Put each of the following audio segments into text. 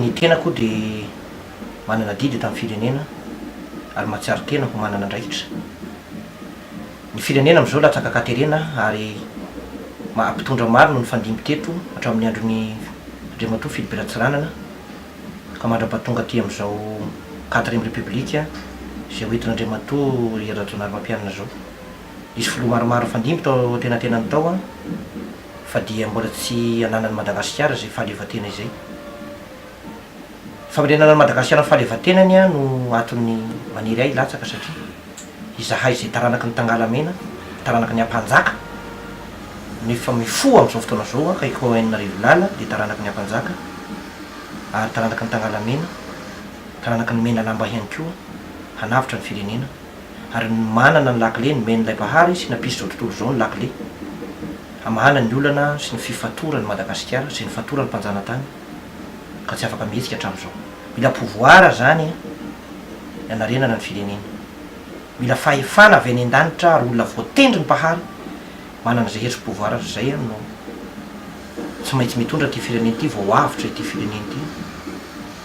ny tena koa de manana didy tamin'ny firenena ary mahatsiaro tena ho manana andraikitra. Ny firenena am'izao latsaka katerena ary mahampitondra maro no ny fandimby teto hatramin'ny andron'ny Andriamatoa Philippe Ratsiranana ka mandrapahatonga ty am'izao 4e république zay hoentin'Andriamatoa i Rajaonary Mampianana zao. Izy filoha maromaro fandimby tao tenatenany tao fa dia mbola tsy ananan'ny Madagasikara zay fahaleovan-tena izay. Famerenana ny Madagasikara ny fahaleovan-tenany no aton'ny maniry ahy latsaka satria izahay zay taranaky ny Tangalamena, taranaky ny Ampanjaka nefa mifoha am'izao fotoana zao ka Ikoena Rivolala de taranaky ny Ampanjaka ary taranaky ny Tangalamena, taranaky ny Menalamba ihany koa hanavitra ny firenena ary manana ny lakile ny men'ilay Bahary sy nampisy zao tontolo zao ny lakile hamahana ny olana sy ny fifatorany Madagasikara sy ny fatorany mpanjanantany ka tsy afaka mihetsika hatramin'izao. Mila pouvoir zany ianarenana ny firenena, mila fahefana avy any an-danitra ary olona voatendry ny Bahary manana zay hery pouvoir zay no tsy maintsy mitondra ty firenena ty vao avitra ity firenena ty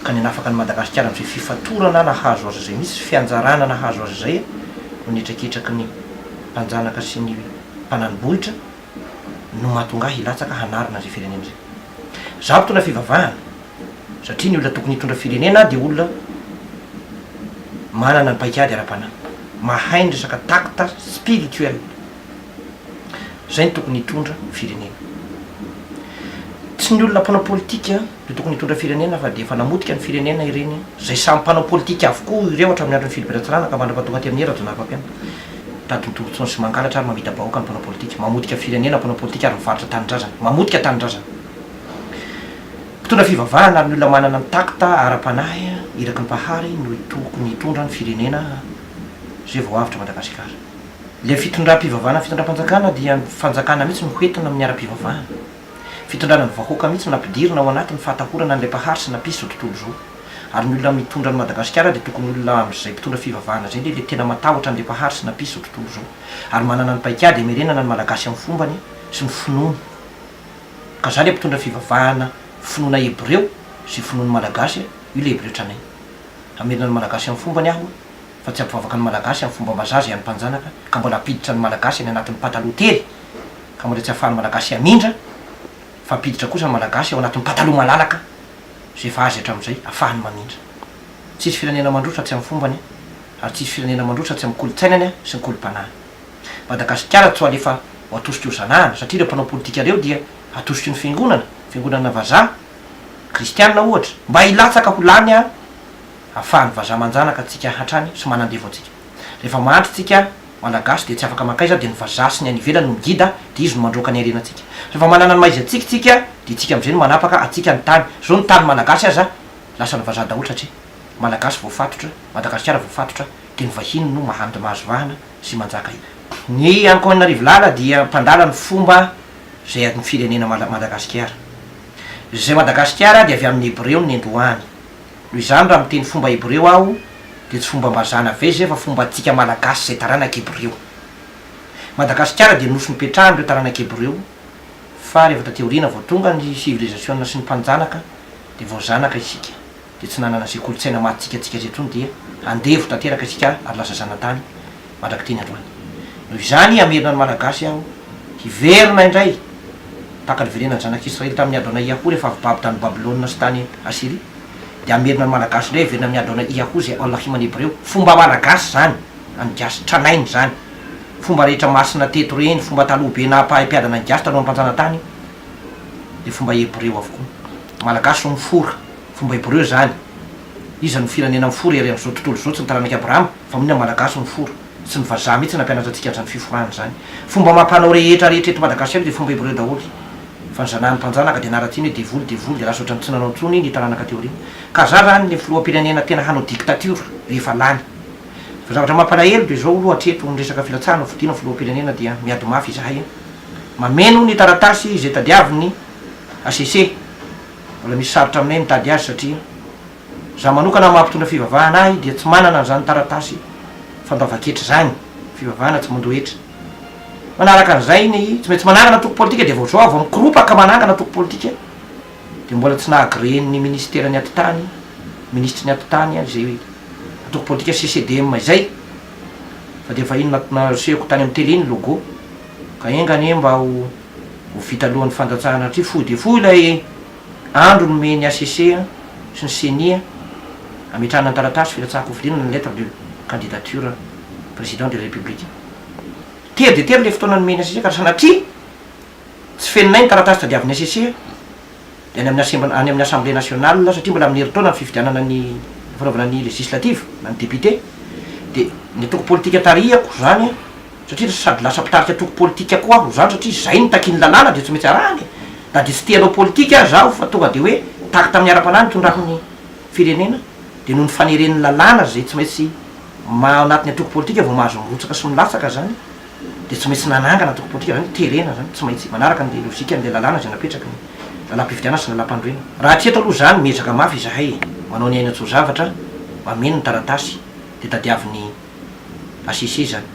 ka ny anafaka ny Madagasikara am'izay fifatorana nahazo azy zay misy fianjarana nahazo azy zay no nitrakitraky ny mpanjanaka sy ny mpananibohitra no mahatonga ahy hilatsaka hanarina zay firenena zay. Zaho mpitondra fivavahana satria ny olona tokony hitondra firenena de olona manana ny paikady ara-panahy, mahay ny resaka takta spirituel, zay ny tokony hitondra firenena. Tsy ny olona mpanao politika de tokony hitondra firenena fa de efa namotika ny firenena ireny zay samy mpanao politika avokoa ireo hatramin'ny andron'ny Philippe Ratsiranana ka mandrapahatonga ty amin'ny Rajaonary Mampianana. Tady tombontsony sy mangalatra ary mamita bahoaka ny mpanao politika, mamotika firenena mpanao politika ary mivarotra tanindrazana, mamotika tanindrazana. Mpitondra fivavahana ary ny olona manana ny takta ara-panahy iraky ny Bahary no tokony hitondra ny firenena zay vao avitra Madagasikara. Le fitondram-pivavahana fitondram-panjakana dia fanjakana mihitsy no hoentina amin'ny ara-pivavahana. Fitondrana ny vahoaka mihitsy no nampidirina ao anatin'ny fahatahorana an'ilay Bahary sy nampisy zao tontolo zao. Ary ny olona mitondra ny Madagasikara de tokony olona am'izay mpitondra fivavahana zay le tena matahotra an'ilay Bahary sy nampisy zao tontolo zao ary manana ny paikady imerenana ny malagasy amin'ny fombany sy ny finoany. Ka zany le mpitondra fivavahana finoana hebreo sy finoany malagasy io le hebreo tranay. Amerenana ny malagasy amin'ny fombany aho fa tsy ampivavaka ny malagasy amin'ny fomba mazaza ihany mpanjanaka ka mbola apiditra ny malagasy any anatin'ny pataloha tely ka mbola tsy ahafahan'ny malagasy amindra fa apiditra kosa ny malagasy ao anatin'ny pataloha malalaka zay efa azy hatramin'izay ahafahany mamindra. Tsisy firenena mandrotra tsy amin'ny fombany ary tsisy firenena mandrotra tsy amin'ny kolotsainany sy ny kolom-panahy. Madagasikara tsy ho alefa ho atositry io zanahana satria ireo mpanao politika reo dia atositry ny fiangonana vazaha kristianina ohatra mba hilatsaka ho lany ahafahany vazaha manjanaka atsika hatrany sy manandevo atsika. Rehefa mahantra tsika malagasy de tsy afaka makaiza de ny vazaha sy ny any ivelany no migida de izy no mandroaka ny arenatsika. Rehefa manana ny maizy atsika de tsika am'izay no manapaka atsika ny tany. Zao ny tany malagasy aza lasa ny vazaha daholo satria malagasy voafatotra, Madagasikara voafatotra de ny vahiny no mahandy mahazo vahana sy manjaka iny. Ny Ikoena Rivolala dia mpandala ny fomba zay ny firenena Madagasikara. Zay Madagasikara de avy amin'ny hebreo ny Andohany. Noho izany raha miteny fomba hebreo aho de tsy fomba mbazana ve zay fa fomba atsika malagasy zay taranaky hebreo. Madagasikara de nosy nipetrahany reo taranaky hebreo fa rehefa tateoriana vao tonga ny civilisation sy ny mpanjanaka de vao zanaka isika de tsy nanana zay kolotsaina mahatsikatsika zay tsony dia andevo tanteraka isika ary lasa zanatany mandraky teny androany. Noho izany amerina ny malagasy aho hiverina indray taka ny verenany zanak'Israely tamin'ny ady ana Iaho rehefa avy tany Babilôna sy tany Asiria de amerina ny malagasy indray hiverina amin'ny ady ana Iaho zay Allahimany hebreo. Fomba malagasy zany angasy tranainy zany fomba rehetra masina teto reny fomba talohabe napahipiadana ny gasy talohan'ny mpanjanantany de fomba hebreo avokoa. Malagasy no mifora fomba hebreo zany izy ny firenena mifora ery am'izao tontolo zao tsy ny taranaky Abrahama fa mino malagasy mifora sy ny vazaha mihitsy nampianatra antsika zany fiforana zany. Fomba mampanao rehetra rehetra eto Madagasikara de fomba hebreo daholo fa ny zanahany mpanjanaka de anaratsiny hoe devoly de lasa ohatrany tsy nanao ntsony ny taranaka teoriana. Ka za zany le filoham-pirenena tena hanao dictature rehefa lany. Fa zavatra mampalahelo de zao aloha hatreto ny resaka filatsahana fidina filoham-pirenena dia miady mafy izahay mameno ny taratasy zay tadiaviny ACC mbola misy sarotra aminay mitady azy satria za manokana mampitondra fivavahana ahy dia tsy manana zany taratasy fandavaketra zany fivavahana tsy mandohetra. Manaraka an'izay ny tsy maintsy manangana toko politika de vao zao avy mikoropa ka manangana toko politika de mbola tsy nahagreny ministèrany atitany ministre ny atitany zay atoko politika CCDM zay fa de fa ino nasehako tany amy tele iny logo ka engany mba ho vita alohan'ny fandatsahana satria foy de foy ilay andro nomeny ACC sy ny CENI ametrahana ny taratasy filatsahako hovidina ny lettre de candidature président de la république tery de tery le fotoana nomeny ACC ka sanatria tsy feninay ny taratasy tadiavin'ny ACC de any amin'ny assemblée nationale satria mbola amin'ny herintaona ny fifidianana ny fanaovana ny législative na ny député de ny atoko politika tarihako zany satria sady lasa mpitarika atoko politika koa aho zany satria zay ny takiny lalàna de tsy mety arahany da de tsy tianao politika zaho fa tonga de hoe taky tamin'ny ara-panany tondrako ny firenena de noho ny faneren'ny lalàna zay tsy maintsy anatin'ny atoko politika vao mahazo mirotsaka sy milatsaka zany de tsy maintsy nanangana atoko politika zany terena zany tsy maintsy manaraka ny lozika an'le lalàna zay napetraka ny lalam-pifidianana sy lalam-pandroena raha tsy eto aloha zany miezaka mafy izahay manao ny aina tso zavatra mameno ny taratasy de tadiavin'ny ACC zany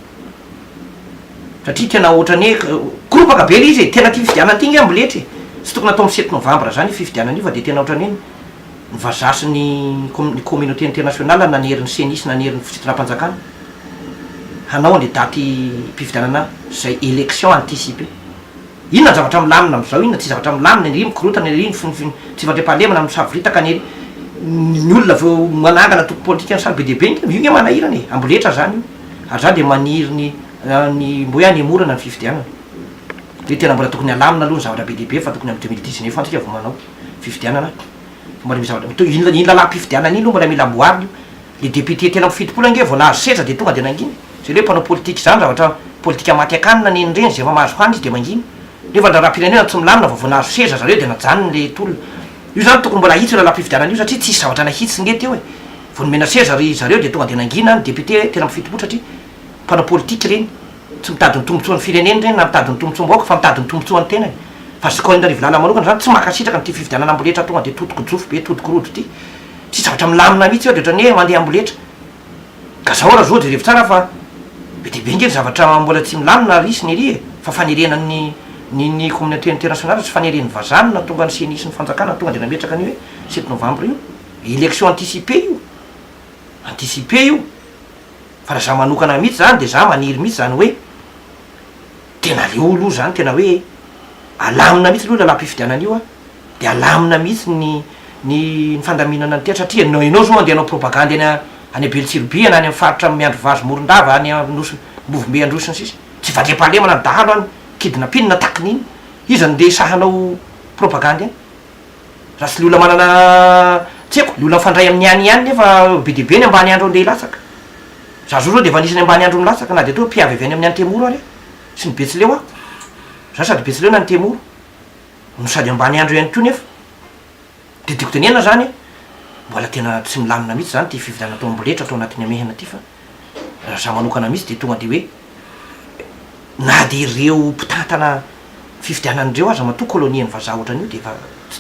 satria tena ohatrany hoe koropaka be le izy tena ty fifidianana ty nge amboletra tsy tokony atao amin'ny 7 novembre zany fifidianana io fa de tena ohatrany hoe ny vazasy ny communauté internationale nanerin'ny CENI sy nanerin'ny fitondram-panjakana hanao an'le daty mpifidianana zay élection anticipée inona zavatra milamina am'izao inona tsy zavatra milamina ny mikorotana ny tsy vandre-pahalemana misavoritaka ny olona vao manangana toko politika ny saly be deabe io nge manahirany amboletra zany io ary zany de maniry ny mbo hoe any amorana ny fifidianana de tena mbola tokony alamina aloha ny zavatra be deabe fa tokony amy 2019 antsika vo manao fifidianana mbola misy zavatra iny lalam-pifidianana iny aloha mbola mila amboariny le député tena mifitopolo nge vao nahazo setra de tonga de nanginy zay le hoe mpanao politika zany zavatra politika maty akanina ny reny zay efa mahazo hany izy de manginy nefa raha pirenena tsy milamina vao nahazo seza zareo de najanony le tolona io zany tokony mbola hitsy lalam-pifidianana io satria tsisy zavatra nahitsy nge teo e vao nomena seza ry zareo de tonga de nangina ny député tena mifitopolo satria mpanao politika reny tsy mitady ny tombotsoan'ny fireneny reny na mitady ny tombotsoam-baoaka fa mitady ny tombotsoan'ny tenany fa sykoinarivo lala manokana zany tsy makasitraka nyty fifidianana amboletra tonga de totoko jofo be totoko rodo ty tsy zavatra milamina mihitsy eo de ohatrany hoe mandeha amboletra ka zao raha zao de revo tsara fa be deabe nge zavatra mbola tsy milamina risy ny ry e fa fanerenany ny communauté internationale sy faneren'ny vazany na tonga ny CENI sy ny fanjakana tonga de nametraka ny hoe 7 novembre io élection anticipé io fa raha za manokana mihitsy zany de za maniry mihitsy zany hoe tena le olo zany tena hoe alamina mihitsy aloha lalam-pifidianana io a de alamina mihitsy ny fandaminana ny tera satria enao zao andeha anao propagande any Abeltsirobi na any faritra miandro vazo morondava any nosy movombe androsiny sisy tsy vandre-pahalemana ny dahalo any kidnapinina takin'iny izy nde sahanao propagande any raha tsy le olona manana tsy haiko le olona mifandray amin'ny any ihany nefa be deabe ny ambany andro andeha hilatsaka za zo zao de efa anisany ambany andro milatsaka na de to mpiavy avy any amin'ny antemoro ary sy ny betsileo ako za sady betsileo na ny temoro no sady ambany andro ihany ko nefa de tiako tenena zany mbola tena tsy milamina mihitsy zany ty fividianana atao amboletra atao anatin'ny amehana ty fa raha za manokana mihitsy de tonga de hoe na de ireo mpitantana fifidianan'ireo aza matoky kolonian'ny vazaha ohatran'io de efa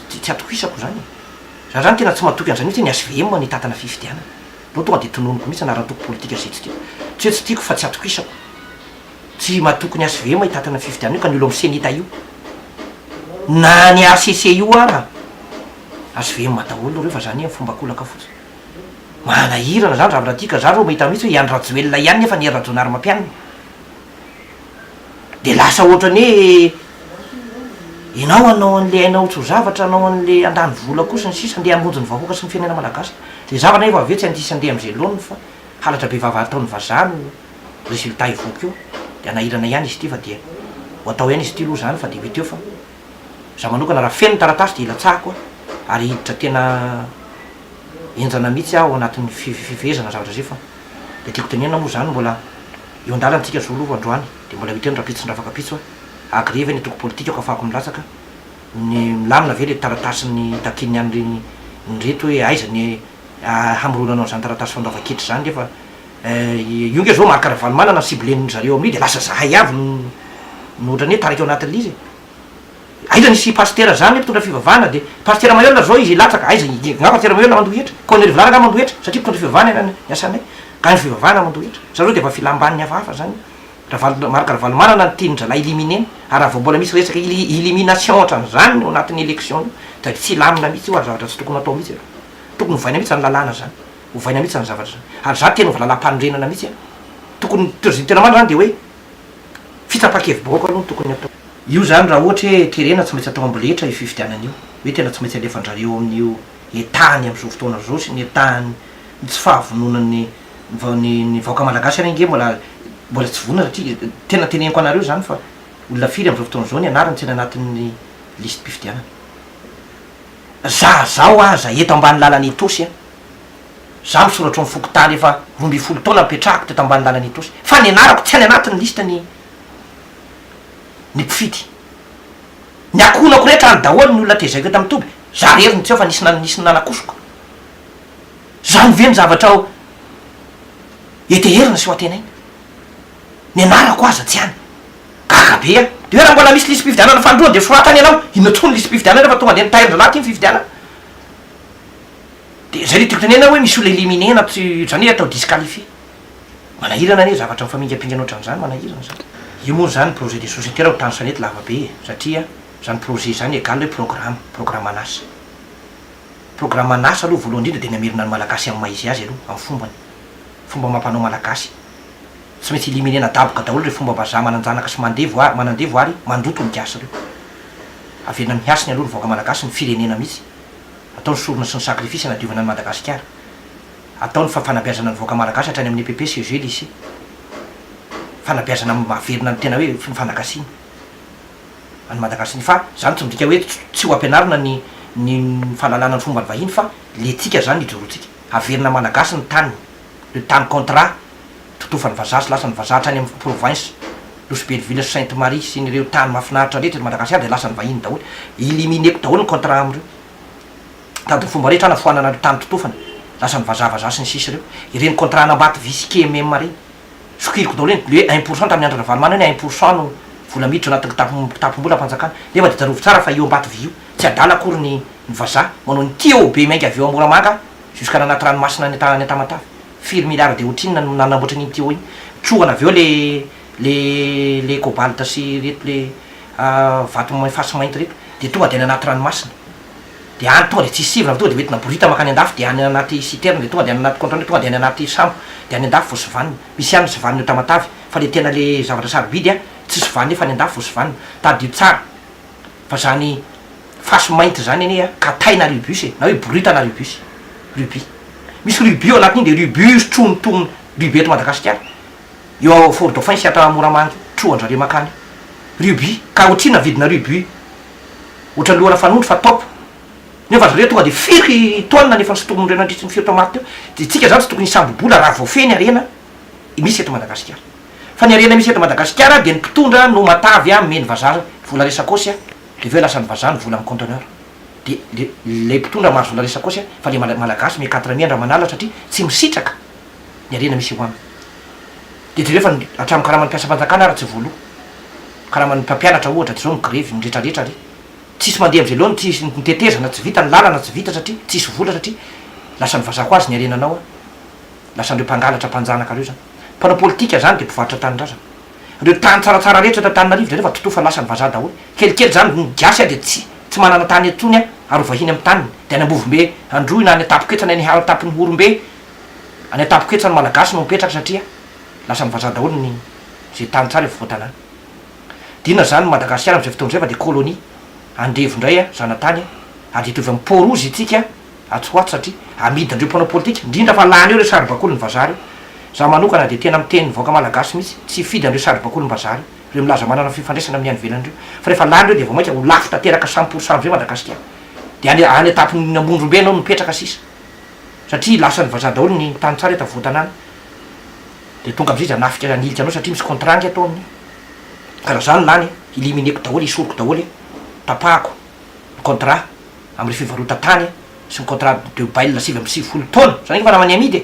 tsy atokisako zany za zany tena tsy matoky an'zany mihitsy ny ACVM ny tantana fifidianana no tonga de tononoko mihitsy anaratoko politika zay tsy tiako tsy hoe tsy tiako fa tsy atokisako tsy matoky ny ACVM hitantana fifidianana io ka ny olo amy senita io na ny ACC io ara ACVM daholo reo fa zany amy fomba kolaka fotsy manahirana zany zavatra tika za reo mahita mihitsy hoe iany rajoelona ihany nefa ny rajonary mampianina de lasa ohatrany hoe ianao anao an'le ainao tso zavatra anao an'le andany vola kosa ny sisa andeha amonjy ny vahoaka sy ny firenena malagasy de zavatra nefa aveo tsy andisy andeha am'zay loany fa halatra be vava ataony vazano résultat ivoaka io de anahirana ihany izy ty fa de ho atao ihany izy ty loha zany fa de hoe teo fa za manokana raha feno taratasy de ilatsahako ary hiditra tena enjana mihitsy aho anatin'ny fivezana zavatra zay fa de tiako tenena moa zany mbola eo andalana tsika zolo androany de mbola viteno rapitsy ndrafaka pitso a agreve ny toko politika ko afahako milatsaka ny milamina ve le taratasy ny takiny any ny reto hoe aiza ny hamoronanao zany taratasy fandaova-ketry zany nefa io nge zao marikaraha valomanana siblen'ny zareo amin'io de lasa zahay avy no ohatrany hoe tariky eo anatin'le izy aiza nisy pastera zany mpitondra fivavahana de pastera mahiolona zao izy latsaka aiza nga pastera mahiolona mandohetra ko ny rivolana nga mandohetra satria mpitondra fivavahana ny asanay ka ny fivavahana mandohetra zareo de efa filamban'ny hafahafa zany raha maraka raha valomanana ny tinydrala éliminena ary raha vao mbola misy resaka élimination ohatran'izany ao anatin'ny élection io da tsy lamina mihitsy io ary zavatra tsy tokony atao mihitsy tokony hovaina mihitsy ny lalàna zany hovaina mihitsy ny zavatra zany ary za tena valalampanorenana mihitsy tokony tena mandro zany de hoe fitsapa-kevy-baoaka aloha no tokony atao io zany raha ohatra hoe terena tsy maintsy atao amboletra io fifidianan'io hoe tena tsy maintsy alefandrareo amin'io etany am'izao fotoana zao sy ny etany tsy fahavononany ny vaoaka malagasy any nge mbola tsy vonona satria tena teneniko anareo zany fa olona firy am'izao fotoana zao ny anarany tsy eny anatin'ny listem-pifidianana zao aza eto ambany lalany itosy za misoratra ny fokotany efa 12 taona mipetrahako teto ambany lalany itosy fa ny anarako tsy any anatin'ny lista ny mpifidy ny akonako rehetra any daholo ny olona tezaiko eto am'toby za reriny tsy eo fa nisy nanakosoko za mive ny zavatra ao eteherina sy ho atenainy ny anarako aza tsy any gagabe de hoe raha mbola misy lisy-pifidianana fandroa de soratany ianao inotsony lisy-pifidianana fa tonga de nitahirindra laty iny fifidianana de zay le tiako tenena hoe misy olo éliminena zany hoe atao disqualifie manahirana ane zavatra mifamingampingana ohatran'izany manahirana zany io moa zany projet de société raha ho tany sanety lavabe satria zany projet zany egaly hoe programme anasa programme anasa aloha voalohany indrindra de namerina ny malagasy amin'ny maizy azy aloha amin'ny fomba mampanao malagasy tsy maintsy éliminena daboka daholo re fomba mbaza mananjanaka sy manandevo ary mandoto mikiasa reo averina miasiny aloha ny vaoaka malagasy ny firenena mihitsy ataony sorona sy ny sakrifisy nadiovana ny madagasikara ataony fa fanabeazana ny vaoaka malagasy hatrany amin'ny EPP CG lycée fanabeazana maverina ny tena hoe mifanakasiny any madagasiny fa zany tsy midika hoe tsy ho ampianarina ny fahalalana ny fomba ny vahiny fa le tsika zany nijorotsika averina malagasy ny tany le tany contrat totofany vazasy lasa ny vazahatra any amin'ny province Losbelleville Sainte Marie sy nyreo tany mahafinaritra rehetra Madagasikara de lasa ny vahiny daholo élimineko daholo ny contrat amreo tady ny fomba rehetra nafoanana reo tany totofana lasa ny vazavaza sy ny sisy reo ireny contrat anambaty visike meme reny sokiriko daholo eny le 1% tamin'ny andro ravalomana hoe 1% no vola miditra anaty tapom-bola ampanjakana nefa de tarovy tsara fa io ambaty vy io tsy adala akory ny vazaha manao ny tio be mainka avy eo amoramanga jusqu'à nanaty ranomasina ny atamatavy 4 milliards de otriny nanamboatra ny tio iny trohana avy eo le cobalt sy reto le vato fasy mainty reto de tonga de nanaty ranomasina de any tonga de tsisy sivina avy tonga de hoentina borita makany andafy de any anaty citerne de tonga de any anaty conteneur tonga de any anaty sambo de any andafy vo sy vanina misy any sy vanina eo tamatavy fa le tena le zavatra sarobidy tsy sy vanina fa any andafy vo sy vanina tady tsara fa zany fasy mainty zany ane kataina rubus na hoe borita na rubus misy rubus ao anatin'iny de rubus tronotony rubus eto Madagasikara eo Fort Dauphin sy ata Moramanga trohandrareo makany rubus ka otrina vidina rubus ohatra lohana fanondro fa top nefa zareo tonga de firy taona nefa nysotomony reo nandritsy ny firy tomaty teo de tsika zany tsy tokony isambobola raha vao feny arena misy eto Madagasikara fa ny arena misy eto Madagasikara de ny mpitondra no matavy meny vazaha vola resakosy de veo lasa ny vazaha ny vola amin'ny conteneur de le mpitondra mahazo vola resakosy fa le malagasy me 4 andra manala satria tsy misitraka ny arena misy eo aminy de rehefa hatramin'ny karaha mampiasa mpanjakana ara tsy voaloha karaha mpampianatra ohatra de zao migrevy nydretraretra re tsisy mandeha am'zay loany tsisy nitetezana tsy vita ny lalana tsy vita satria tsisy vola satria lasa ny vazako azy ny arenanao lasa andreo mpangalatra mpanjanaka reo zany mpanao politika zany de mpivarotra tanindrazana reo tany tsaratsara rehetra tananarivo de rehefa totofa lasa ny vazaha daholo kelikely zany nigasy de tsy manana tany etsony ary vahiny amin'ny taniny de any ambovombe androy na any atapoketsana ny tapiny horombe any atapoketsany malagasy no mipetraka satria lasa ny vazaha daholo ny zay tany tsara voatanany dina zany Madagasikara am'zay fotoana zay fa de colonie andrevo ndray zanatany ary itovy amin'ny porozy itsika atsoaty satria amidy andreo mpanao politika indrindra fa lany eo reo saribakolo ny vazaha reo za manokana de tena miteny vaoaka malagasy mihitsy tsy fidy andreo saribakolo ny vazaha reo milaza manana fifandraisana amin'ny any velan'reo fa rehefa lany reo de vao mainka ho lafo tateraka 100% zay Madagasikara de any atapiny ambondrombe anao mipetraka sisa satria lasa ny vazaha daholo ny tany tsara eta voatanany de tonga am'zay zanafika nilitsy anao satria misy contrat ngy atao amin'ny karaha zany lany élimineko daholo isoroko daholo tapahako ny contrat am're fivarotatany sy ny contrat de bail 7 taona zany fa namany amidy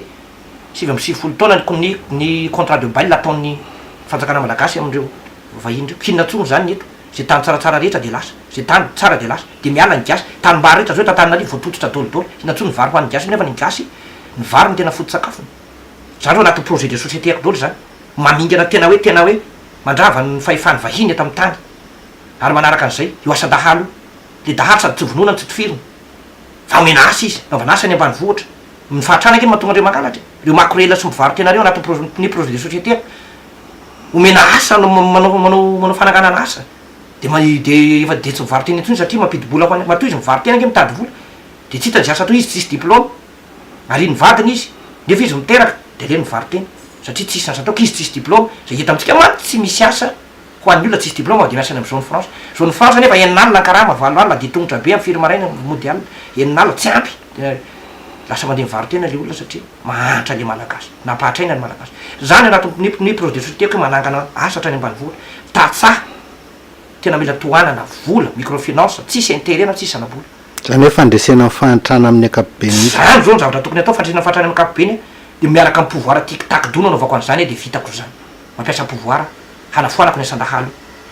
7 taona ny contrat de bail ataon'ny fanjakana malagasy amreo vahiny reo hinona tsony zany eto zay tany tsaratsara rehetra de lasa zay tany tsara de lasa de miala ny gasy tany mba rehetra zao tatanynarivo voatototra daholo hinona tsony ny vary ho an'ny gasy nefa ny gasy vary ny tena foto-tsakafony zany ro anaty projet de société ako daholo zany mamingana tena hoe mandrava ny fahefany vahiny eto amin'ny tany ary manaraka an'izay io asan-dahalo le dahalo sady tsy vonona ny tsy tifirina fa omena asa izy naovana asa ny ambany vohatra mifahatrana keny mahatonga andreo mangalatra reo makorela sy mivary tenareo anatin'ny projet de société omena asa manao fananganana asa de efa de tsy mivary tena intsony satria mampidi-bola ho any matoy izy mivary tena nge mitady vola de tsy hitany asa toy izy tsisy diplôme ary nivadiny izy nefa izy miteraka de le mivary tena satria tsisy asa ataoko izy tsisy diplôme zay hita amitsika maty tsy misy asa ho an'ny olona tsisy diplôme de miasany amy zone France nefa eninalina karama valo alina de tongotra be amy firmaraina mondial eninalina tsy ampy lasa mandeha mivary tena le olona satria mahantra le malagasy napahatraina ny malagasy zany anatin'ny projet de société hoe manangana asa hatrany ambany vola tatsaha tena mila tohanana vola microfinance tsisy intérêt na tsisy sanabola zany hoe fandresena fantrana amin'ny akapobe zany zao ny zavatra tokony atao fandresena fantrana amin'ny akapobeny de miaraka amin'ny pouvoir tic-tac dono anaovako an'izany de vitako zany mampiasa pouvoir hanafoanako ny asan-dahalo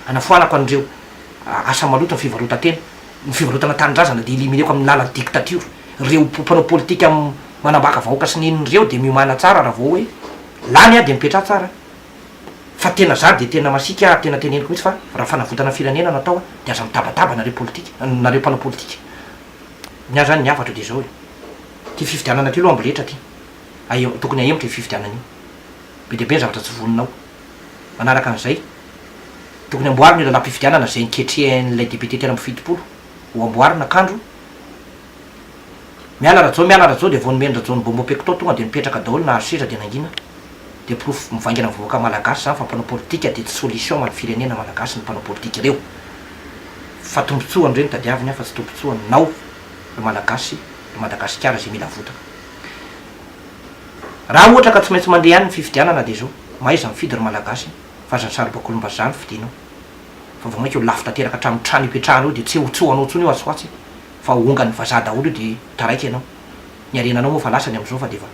hanafoanako an'ireo asa maloto ny fivarotatena ny fivarotana tanindrazana de élimineko amin'ny lalan'ny dictature reo mpanao politika manambaka vahoaka sy ninyreo de miomana tsara raha vao hoe lany a de mipetra tsara fa tena zany de tena masika tena teneniko mihitsy fa raha fanavotana firenena natao de aza mitabataba nareo politika nareo mpanao politika nya zany niafatra de zao e ty fifidianana ty loha amboletra ty tokony aemitra fifidianana io be de be ny zavatra tsy voninao manaraka an'izay tokony amboariny lalam-pifidianana zay niketrehan'lay député tena mifitopolo ho amboarina akandro miala rajao de vao nomeny rajao ny bombo pecto tonga de mipetraka daholo na arseza de nangina de prof mivangina mivoaka malagasy zany fa mpanao politika de tsy solution amin'ny firenena malagasy ny mpanao politika ireo fa tombotsoany reny tadiaviny a fa tsy tombotsoany nao le malagasy le madagasikara zay mila votaka raha ohatra ka tsy maintsy mandeha any ny fifidianana de zao maiza mifidy ry malagasy fa zany saribakolombas zany fidinao fa vao mainka eo lafy tanteraka hatramin'ny trano ipetrahana io de tsy hotsoanao tsony io asoatsy fa onga ny vazaha daholo io de taraiky ianao ny arenanao moa fa lasany am'izao fa de fa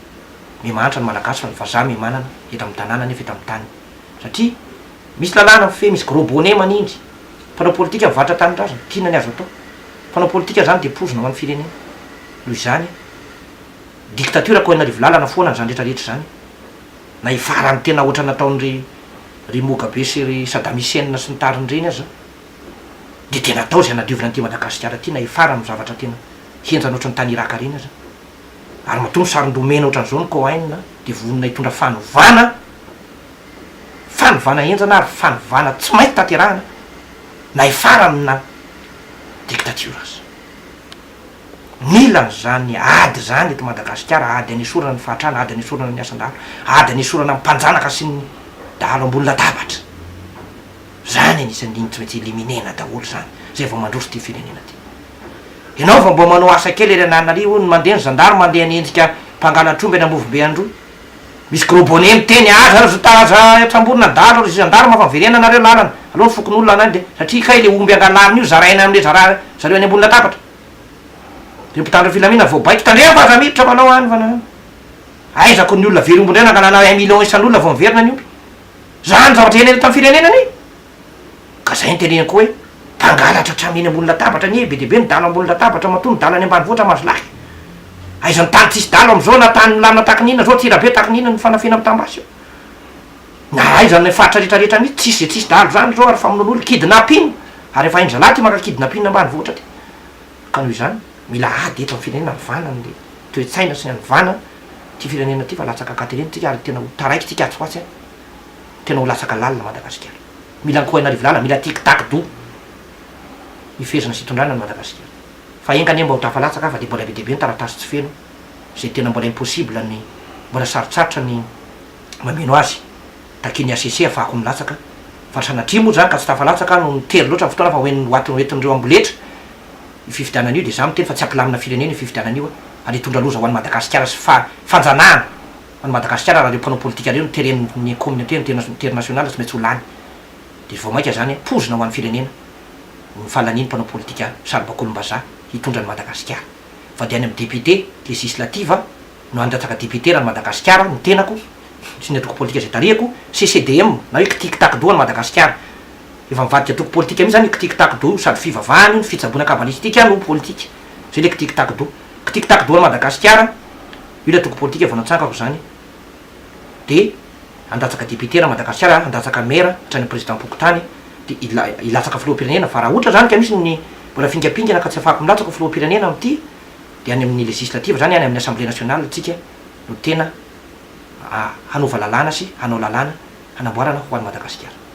mimanatra ny malagasy fa ny vazaha mimanana eto amy tanàna nefa eto amy tany satria misy lalàna fe misy gros bonnet manindry mpanao politika mivatra tanindrazana tiana ny azo atao mpanao politika zany de pozina ho an'ny firenena noho izany dictature ko anarivo lalana foana zany rehetrarehetra zany na ifarany tena ohatra nataon'ry mogabe sy ry Saddam Hussein sy ny tariny reny azy de tena atao zay anadiovina an'ity Madagasikara ty na ifarany zavatra tena henjana ohatry ny tany Iraka reny azy ary matongo sarindromena ohatran'izao ny Cohen de vonona hitondra fanovana henjana ary fanovana tsy maintsy tanterahana na ifarany na dictature azy mila zany ady zany eto Madagasikara ady anesorana ny fahatrana ady anesorana ny asan-dahalo ady anesorana ny mpanjanaka sy ny dahalo ambony latabatra zany anisan'iny tsy maintsy éliminena daholo zany zay vao mandroso ty firenena ty ianao fa mbo manao asa kely ery ananarivo ny mandeha ny zandary mandeha nyendrika mpangalatromby any ambovy be androy misy gros bonnet miteny aza zotaza trambonina dalo ry zandary mafa miverena nareo lalana aloha ny fokon'olona anany de satria kay le omby angalaminy io zaraina amle zareo any ambony latabatra de mpitandro filamina vao baiko tandrea fa aza miditra manao any fa aizako ny olona very omby ndray nangalana 1 million isan'olona vao miverina ny omby zany zavatra enena tam'y firenena any ka zay nytenenako hoe mpangalatra hatraminy ambony latabatra ny be de be nydalo ambony latabatra mato nydalo any ambany voatra mazo lahy aizany tany tsisy dalo am'izao na tany lamina takinina zao tsirabe takinina ny fanafina amy tambasy io na aizany faritra rehetrarehetra mihitsy tsisy ze tsisy dalo zany zao ary famon'olo kidnapping ary efa indralahy ty maka kidnapping ambany voatra ty ka noho izany mila ady eto amy firenena nivana nle toe-tsaina sy nivana ty firenena ty fa latsaka katereny tsika ary tena ho taraiky tsika atsoatsy tena ho latsaka lalina Madagasikara mila nykoa anarivo lalina mila tic-tac do ifezana sy itondrana ny Madagasikara fa engany mba ho tafalatsaka fa de mbola be debe ny taratasy tsy feno zay tena mbola impossible ny mbola sarotsarotra ny mameno azy takiny ACC afahako milatsaka fa sanatria moa zany ka tsy tafalatsaka no nitery loatra fotoana fa hoentin'reo amboletra fifidianan'io de za miteny fa tsy ampilamina firenena fifidianan'io ary hitondra loza ho an'ny Madagasikara sy fanjanahana ho an'ny Madagasikara raha reo mpanao politika reo niteren'ny communauté internationale tsy maintsy ho lany de vao mainka zany pozina ho an'ny firenena ny falaniny mpanao politika Salbakolombaza hitondra ny Madagasikara fa de any amy député législative no andratsaka député raha ny Madagasikara ny tenako sy ny atoko politika zay tariako CCDM na hoe tic-tac do any Madagasikara efa mivadika atoko politika mihitsy zany tic-tac do sady fivavahany ny fitsaboana kabalistika no politika zay le tic-tac do tic-tac do any Madagasikara io le atoko politika vao natsangako zany de andatsaka député raha Madagasikara, andatsaka maire hatrany président Pokotany de ilatsaka filoham-pirenena. Fa raha ohatra zany ka misy ny mbola fingapingana ka tsy afahako milatsaka filoham-pirenena am'ty de any amin'ny législative zany any amin'ny assemblée nationale atsika no tena hanova lalàna sy hanao lalàna hanamboarana ho an'ny Madagasikara.